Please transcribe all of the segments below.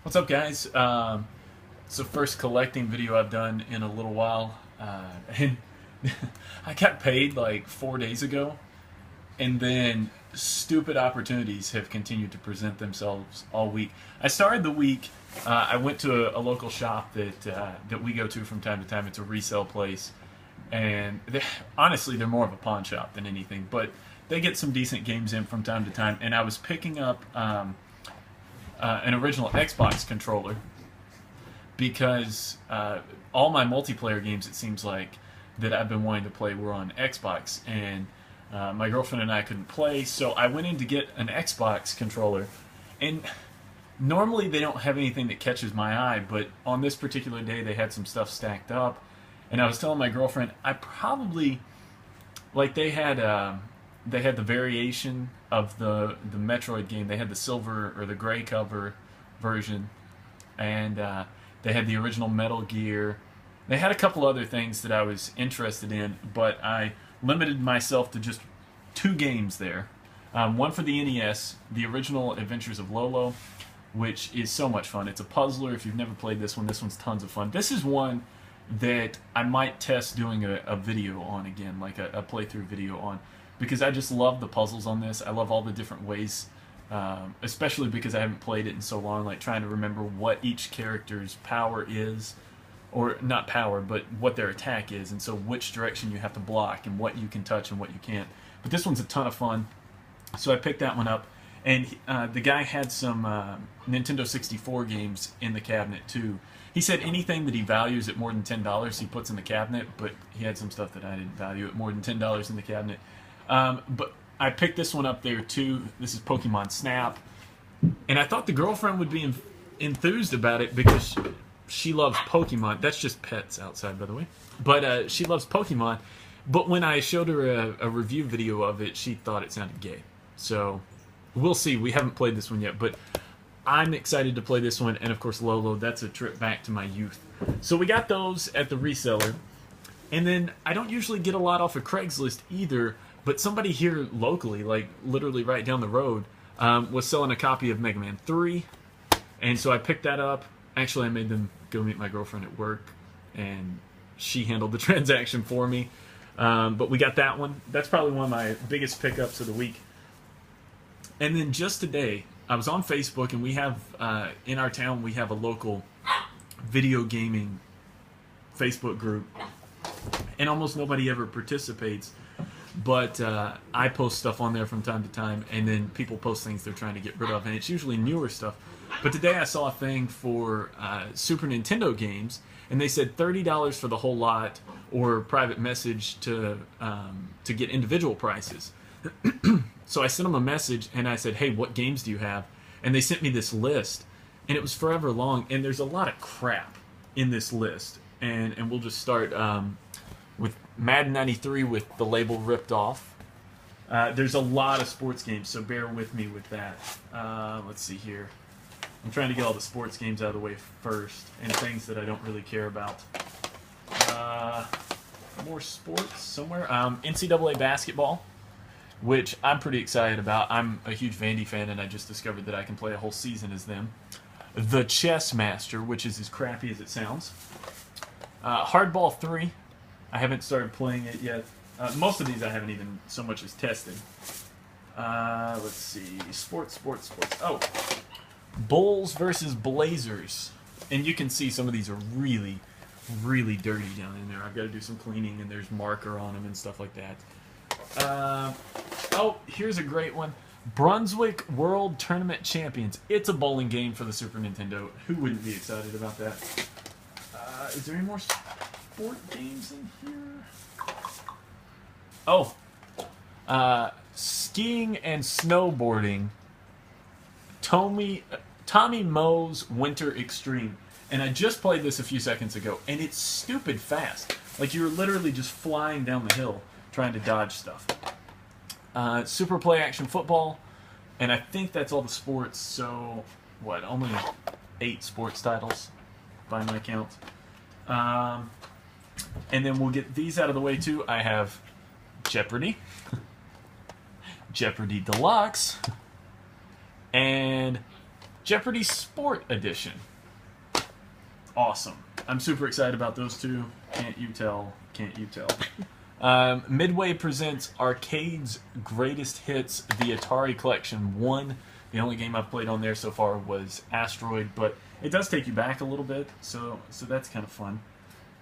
What's up, guys? It's the first collecting video I've done in a little while, and I got paid like 4 days ago, and then stupid opportunities have continued to present themselves all week. I started the week. I went to a local shop that we go to from time to time. It's a resale place, and honestly, they're more of a pawn shop than anything, but they get some decent games in from time to time. And I was picking up an original Xbox controller because all my multiplayer games, it seems like, that I've been wanting to play were on Xbox, and my girlfriend and I couldn't play, so I went in to get an Xbox controller, and normally they don't have anything that catches my eye, but on this particular day they had some stuff stacked up, and I was telling my girlfriend I probably, like, they had the variation of the Metroid game. They had the silver or the gray cover version, and they had the original Metal Gear. They had a couple other things that I was interested in, but I limited myself to just 2 games there. One for the NES, the original Adventures of Lolo, which is so much fun. It's a puzzler. If you've never played this one's tons of fun. This is one that I might test doing a video on again, like a playthrough video on, because I just love the puzzles on this. I love all the different ways, especially because I haven't played it in so long, like trying to remember what each character's power is, or not power, but what their attack is, and so which direction you have to block and what you can touch and what you can't. But this one's a ton of fun, so I picked that one up. And the guy had some Nintendo 64 games in the cabinet too. He said anything that he values at more than $10 he puts in the cabinet, but he had some stuff that I didn't value at more than $10 in the cabinet. But I picked this one up there too. This is Pokemon Snap, and I thought the girlfriend would be enthused about it because she loves Pokemon. That's just pets outside, by the way. But she loves Pokemon. But when I showed her a review video of it, she thought it sounded gay. So we'll see. We haven't played this one yet, but I'm excited to play this one. And of course, Lolo, that's a trip back to my youth. So we got those at the reseller. And then I don't usually get a lot off of Craigslist either, but somebody here locally, like literally right down the road, was selling a copy of Mega Man 3. And so I picked that up. Actually, I made them go meet my girlfriend at work, and she handled the transaction for me. But we got that one. That's probably one of my biggest pickups of the week. And then just today, I was on Facebook, and we have, in our town, we have a local video gaming Facebook group, and almost nobody ever participates. But I post stuff on there from time to time, and then people post things they're trying to get rid of, and it's usually newer stuff. But today I saw a thing for Super Nintendo games, and they said $30 for the whole lot, or private message to get individual prices. So I sent them a message, and I said, hey, what games do you have? And they sent me this list, and it was forever long, and there's a lot of crap in this list. And we'll just start with Madden 93 with the label ripped off. There's a lot of sports games, so bear with me with that. Let's see here. I'm trying to get all the sports games out of the way first, and things that I don't really care about. More sports somewhere. NCAA basketball, which I'm pretty excited about. I'm a huge Vandy fan, and I just discovered that I can play a whole season as them. The Chess Master, which is as crappy as it sounds. Hardball 3. I haven't started playing it yet. Most of these I haven't even so much as tested. Let's see. Sports. Oh. Bulls versus Blazers. And you can see some of these are really, really dirty down in there. I've got to do some cleaning, and there's marker on them and stuff like that. Oh, here's a great one. Brunswick World Tournament Champions. It's a bowling game for the Super Nintendo. Who wouldn't be excited about that? Is there any more sport games in here? Oh. Skiing and snowboarding. Tommy Moe's Winter Extreme. And I just played this a few seconds ago, and it's stupid fast. Like, you're literally just flying down the hill trying to dodge stuff. Super Play Action Football, and I think that's all the sports, so, what, only 8 sports titles by my count. And then we'll get these out of the way too. I have Jeopardy! Jeopardy Deluxe, and Jeopardy Sport Edition. Awesome. I'm super excited about those two. Can't you tell? Can't you tell? Midway presents Arcade's Greatest Hits, the Atari Collection 1. The only game I've played on there so far was Asteroid, but it does take you back a little bit, so that's kind of fun.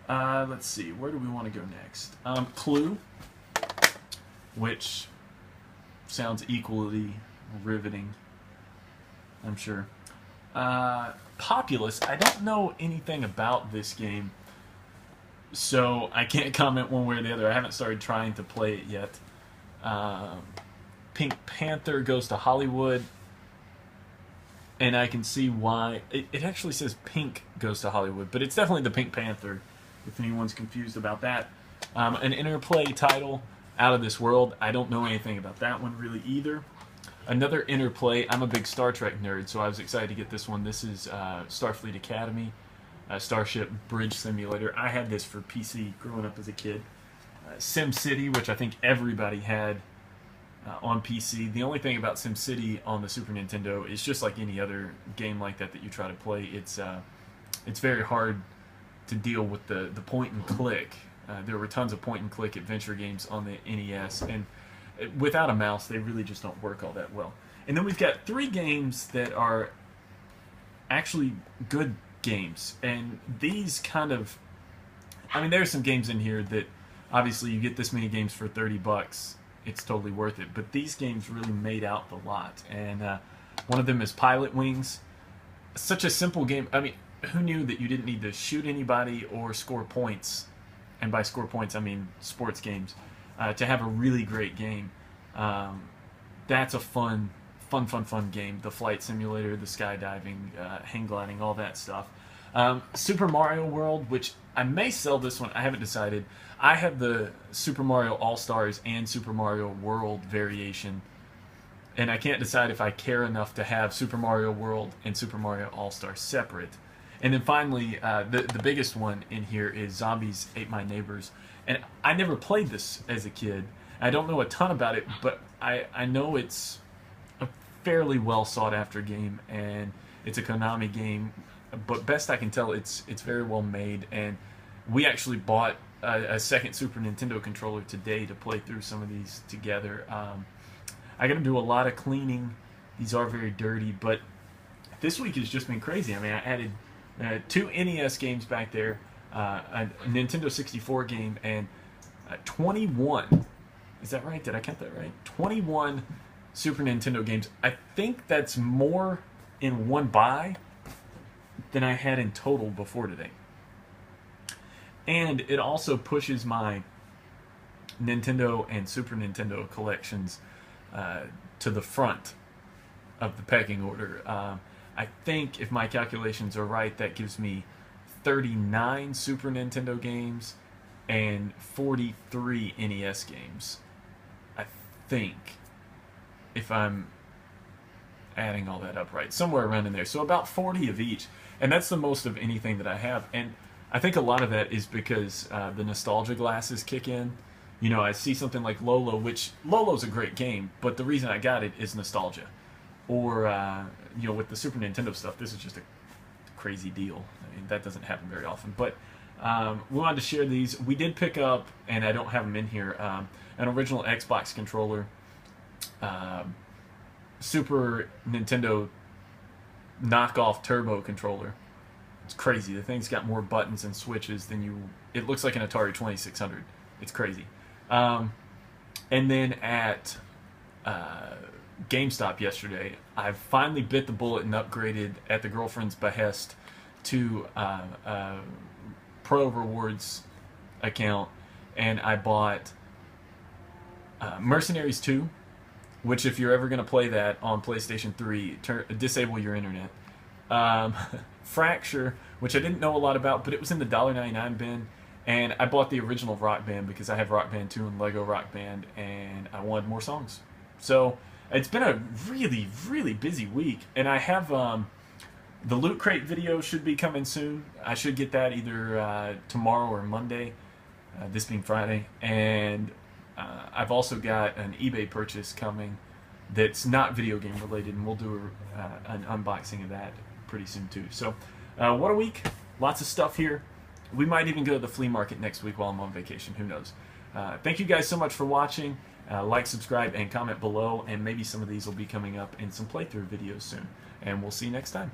Let's see, where do we want to go next? Clue, which sounds equally riveting, I'm sure. Populous, I don't know anything about this game, so I can't comment one way or the other. I haven't started trying to play it yet. Pink Panther Goes to Hollywood, and I can see why. It actually says Pink Goes to Hollywood, but it's definitely the Pink Panther, if anyone's confused about that. An Interplay title, Out of This World. I don't know anything about that one really either. Another Interplay. I'm a big Star Trek nerd, so I was excited to get this one. This is Starfleet Academy, Starship Bridge Simulator. I had this for PC growing up as a kid. SimCity, which I think everybody had on PC. The only thing about SimCity on the Super Nintendo is just like any other game like that you try to play. It's very hard to deal with the point and click. There were tons of point and click adventure games on the NES, and without a mouse, they really just don't work all that well. And then we've got 3 games that are actually good games, and these kind of, I mean, there's some games in here that obviously you get this many games for $30, it's totally worth it, but these games really made out the lot. And one of them is Pilot Wings. Such a simple game. I mean, who knew that you didn't need to shoot anybody or score points, and by score points I mean sports games, to have a really great game. That's a fun game. The flight simulator, the skydiving, hang gliding, all that stuff. Super Mario World, which I may sell this one, I haven't decided. I have the Super Mario All-Stars and Super Mario World variation, and I can't decide if I care enough to have Super Mario World and Super Mario All-Stars separate. And then finally, the biggest one in here is Zombies Ate My Neighbors. And I never played this as a kid. I don't know a ton about it, but I know it's a fairly well sought after game, and it's a Konami game. But best I can tell, it's very well made, and we actually bought a second Super Nintendo controller today to play through some of these together. I got to do a lot of cleaning. These are very dirty, but this week has just been crazy. I mean, I added 2 NES games back there, a Nintendo 64 game, and 21. Is that right? Did I count that right? 21 Super Nintendo games. I think that's more in one buy than I had in total before today. And it also pushes my Nintendo and Super Nintendo collections to the front of the pecking order. I think if my calculations are right, that gives me 39 Super Nintendo games and 43 NES games. I think, if I'm adding all that up right, somewhere around in there. So about 40 of each, and that's the most of anything that I have. And I think a lot of that is because the nostalgia glasses kick in. You know, I see something like Lolo, which Lolo's a great game, but the reason I got it is nostalgia. Or, you know, with the Super Nintendo stuff, this is just a crazy deal. I mean, that doesn't happen very often. But we wanted to share these. We did pick up, and I don't have them in here, an original Xbox controller, Super Nintendo knockoff turbo controller. It's crazy. The thing's got more buttons and switches than you... It looks like an Atari 2600. It's crazy. And then at GameStop yesterday, I finally bit the bullet and upgraded at the girlfriend's behest to Pro Rewards account, and I bought Mercenaries 2, which if you're ever going to play that on PlayStation 3, disable your internet. Fracture, which I didn't know a lot about, but it was in the $1.99 bin, and I bought the original Rock Band because I have Rock Band 2 and Lego Rock Band, and I wanted more songs. So it's been a really, really busy week, and I have the Loot Crate video should be coming soon. I should get that either tomorrow or Monday, this being Friday, and I've also got an eBay purchase coming that's not video game related, and we'll do an unboxing of that pretty soon too. So, what a week! Lots of stuff here. We might even go to the flea market next week while I'm on vacation. Who knows? Thank you guys so much for watching. Like, subscribe, and comment below, and maybe some of these will be coming up in some playthrough videos soon. And we'll see you next time.